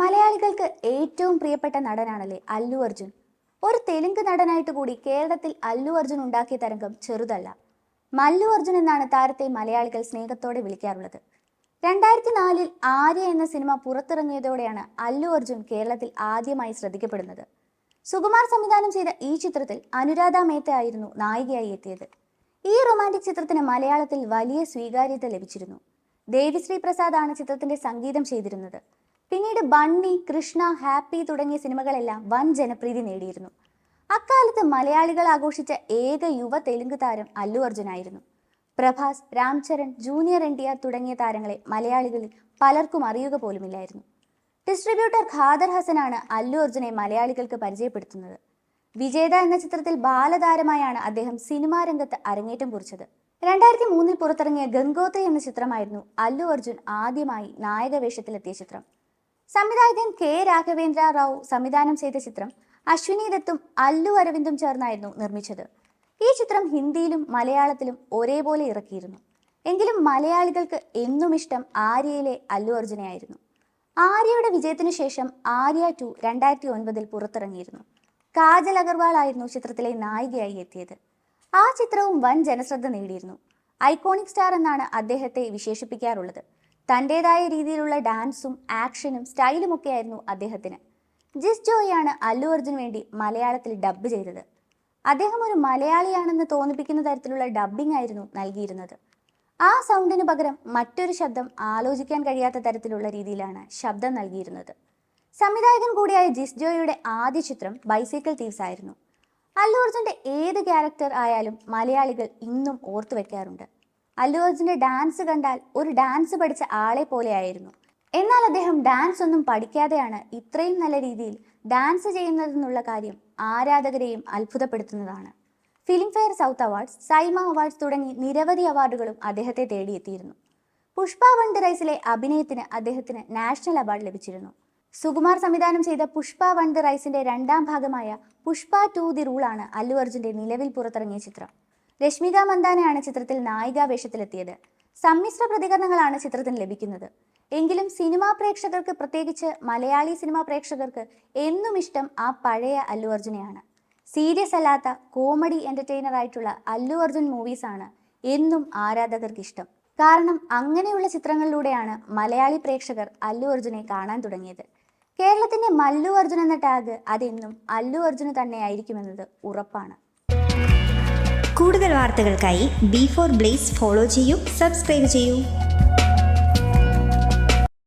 മലയാളികൾക്ക് ഏറ്റവും പ്രിയപ്പെട്ട നടനാണല്ലേ അല്ലു അർജുൻ. ഒരു തെലുങ്ക് നടനായിട്ട് കൂടി കേരളത്തിൽ അല്ലു അർജുൻ ഉണ്ടാക്കിയ തരംഗം ചെറുതല്ല. മല്ലു അർജുൻ എന്നാണ് താരത്തെ മലയാളികൾ സ്നേഹത്തോടെ വിളിക്കാറുള്ളത്. 2004 ആര്യ എന്ന സിനിമ പുറത്തിറങ്ങിയതോടെയാണ് അല്ലു അർജുൻ കേരളത്തിൽ ആദ്യമായി ശ്രദ്ധിക്കപ്പെടുന്നത്. സുകുമാർ സംവിധാനം ചെയ്ത ഈ ചിത്രത്തിൽ അനുരാധ മേത്ത ആയിരുന്നു നായികയായി എത്തിയത്. ഈ റൊമാൻറ്റിക് ചിത്രത്തിന് മലയാളത്തിൽ വലിയ സ്വീകാര്യത ലഭിച്ചിരുന്നു. ദേവിശ്രീ പ്രസാദ് ആണ് ചിത്രത്തിന്റെ സംഗീതം ചെയ്തിരുന്നത്. പിന്നീട് ബണ്ണി, കൃഷ്ണ, ഹാപ്പി തുടങ്ങിയ സിനിമകളെല്ലാം വൻ ജനപ്രീതി നേടിയിരുന്നു. അക്കാലത്ത് മലയാളികൾ ആഘോഷിച്ച ഏക യുവ തെലുങ്ക് താരം അല്ലു അർജുനായിരുന്നു. പ്രഭാസ്, രാംചരൺ, ജൂനിയർ NTR തുടങ്ങിയ താരങ്ങളെ മലയാളികളിൽ പലർക്കും അറിയുക പോലുമില്ലായിരുന്നു. ഡിസ്ട്രിബ്യൂട്ടർ ഖാദർ ഹസനാണ് അല്ലു അർജുനെ മലയാളികൾക്ക് പരിചയപ്പെടുത്തുന്നത്. വിജേത എന്ന ചിത്രത്തിൽ ബാലതാരമായാണ് അദ്ദേഹം സിനിമാ രംഗത്ത് അരങ്ങേറ്റം കുറിച്ചത്. 2003 പുറത്തിറങ്ങിയ ഗംഗോത്രി എന്ന ചിത്രമായിരുന്നു അല്ലു അർജുൻ ആദ്യമായി നായക വേഷത്തിലെത്തിയ ചിത്രം. സംവിധായകൻ K. രാഘവേന്ദ്ര റാവു സംവിധാനം ചെയ്ത ചിത്രം അശ്വിനി ദത്തും അല്ലു അരവിന്ദും ചേർന്നായിരുന്നു നിർമ്മിച്ചത്. ഈ ചിത്രം ഹിന്ദിയിലും മലയാളത്തിലും ഒരേപോലെ ഇറക്കിയിരുന്നു. എങ്കിലും മലയാളികൾക്ക് എന്നും ഇഷ്ടം ആര്യയിലെ അല്ലു അർജുനെയായിരുന്നു. ആര്യയുടെ വിജയത്തിനു ശേഷം ആര്യ 2 2009 പുറത്തിറങ്ങിയിരുന്നു. കാജൽ അഗർവാൾ ആയിരുന്നു ചിത്രത്തിലെ നായികയായി എത്തിയത്. ആ ചിത്രവും വൻ ജനശ്രദ്ധ നേടിയിരുന്നു. ഐക്കോണിക് സ്റ്റാർ എന്നാണ് അദ്ദേഹത്തെ വിശേഷിപ്പിക്കാറുള്ളത്. തൻ്റെതായ രീതിയിലുള്ള ഡാൻസും ആക്ഷനും സ്റ്റൈലും ഒക്കെയായിരുന്നു അദ്ദേഹത്തിന്. ജിസ് ജോയിയാണ് അല്ലു അർജുന് വേണ്ടി മലയാളത്തിൽ ഡബ്ബ് ചെയ്തത്. അദ്ദേഹം ഒരു മലയാളിയാണെന്ന് തോന്നിപ്പിക്കുന്ന തരത്തിലുള്ള ഡബ്ബിംഗ് ആയിരുന്നു നൽകിയിരുന്നത്. ആ സൗണ്ടിന് പകരം മറ്റൊരു ശബ്ദം ആലോചിക്കാൻ കഴിയാത്ത തരത്തിലുള്ള രീതിയിലാണ് ശബ്ദം നൽകിയിരുന്നത്. സംവിധായകൻ കൂടിയായ ജിസ് ജോയിയുടെ ആദ്യ ചിത്രം ബൈസൈക്കിൾ തീവ്സ് ആയിരുന്നു. അല്ലു അർജുൻ്റെ ഏത് ക്യാരക്ടർ ആയാലും മലയാളികൾ ഇന്നും ഓർത്തു വെക്കാറുണ്ട്. അല്ലു അർജുൻ്റെ ഡാൻസ് കണ്ടാൽ ഒരു ഡാൻസ് പഠിച്ച ആളെ പോലെയായിരുന്നു. എന്നാൽ അദ്ദേഹം ഡാൻസ് ഒന്നും പഠിക്കാതെയാണ് ഇത്രയും നല്ല രീതിയിൽ ഡാൻസ് ചെയ്യുന്നതെന്നുള്ള കാര്യം ആരാധകരെയും അത്ഭുതപ്പെടുത്തുന്നതാണ്. Filmfare south awards, SIIMA awards തുടങ്ങി നിരവധി അവാർഡുകളും അദ്ദേഹത്തെ തേടിയെത്തിയിരുന്നു. പുഷ്പ വണ്ട് റൈസിലെ അഭിനയത്തിന് അദ്ദേഹത്തിന് നാഷണൽ അവാർഡ് ലഭിച്ചിരുന്നു. സുകുമാർ സംവിധാനം ചെയ്ത പുഷ്പ വണ്ട് റൈസിന്റെ 2ാം ഭാഗമായ പുഷ്പ 2 ദി റൂൾ ആണ് അല്ലു അർജുന്റെ നിലവിൽ പുറത്തിറങ്ങിയ ചിത്രം. രശ്മിക മന്ദാനയാണ് ചിത്രത്തിൽ നായികാ വേഷത്തിലെത്തിയത്. സമ്മിശ്ര പ്രതികരണങ്ങളാണ് ചിത്രത്തിന് ലഭിക്കുന്നത്. എങ്കിലും സിനിമാ പ്രേക്ഷകർക്ക്, പ്രത്യേകിച്ച് മലയാളി സിനിമാ പ്രേക്ഷകർക്ക് എന്നും ഇഷ്ടം ആ പഴയ അല്ലു അർജുനെയാണ്. സീരിയസ് അല്ലാത്ത കോമഡി എന്റർടൈനർ ആയിട്ടുള്ള അല്ലു അർജുൻ മൂവീസാണ് എന്നും ആരാധകർക്ക് ഇഷ്ടം. കാരണം അങ്ങനെയുള്ള ചിത്രങ്ങളിലൂടെയാണ് മലയാളി പ്രേക്ഷകർ അല്ലു അർജുനെ കാണാൻ തുടങ്ങിയത്. കേരളത്തിന്റെ മല്ലു അർജുൻ എന്ന ടാഗ് അതെന്നും അല്ലു അർജുന് തന്നെയായിരിക്കുമെന്നത് ഉറപ്പാണ്. കൂടുതൽ വാർത്തകൾക്കായി B4 Blaze ഫോളോ ചെയ്യൂ, സബ്സ്ക്രൈബ് ചെയ്യൂ.